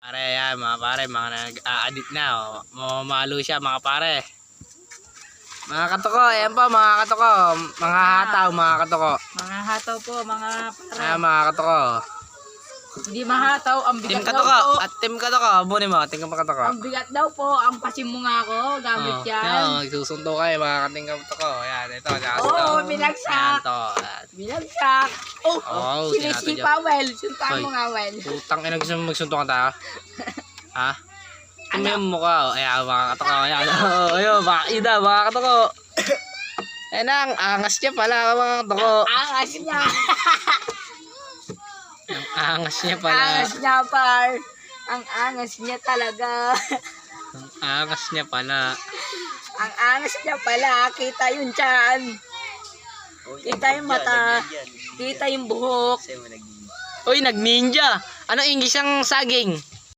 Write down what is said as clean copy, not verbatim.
Pare yan mga pare, mga nag-a-addict na. Mamamalo siya mga pare. Mga katoko, ayan po mga katoko. Mga hataw mga katoko. Mga hataw po, mga para. Ayan mga katoko. Hindi mahataw, ang Team bigat daw katoko, po. at team katoko. Abunin mo, team katoko. Ang bigat daw po, ang pasimmunga ko, gamit yan. Magsusundo kayo mga kating katoko. Ayan, ito. Oo, binagsak. Ayan to. Binagsak. Oh, Oh, sinisipa, Well. Suntaan mo nga, Well. Putang ina, gusto mo magsuntukan tayo? Ha? Ano yung mukha? Ayan, mga katoko. Ayan, ayun, ida, mga katoko. Ayan na, ang angas niya pala, mga katoko. Angas niya. Ang angas niya pala. Angas niya, par. Ang angas niya talaga. Ang angas niya pala. Ang angas niya pala. Kita yung tiyan. Kita yung mata. Kita yung buhok. Uy, nag-ninja. Ano English ang saging?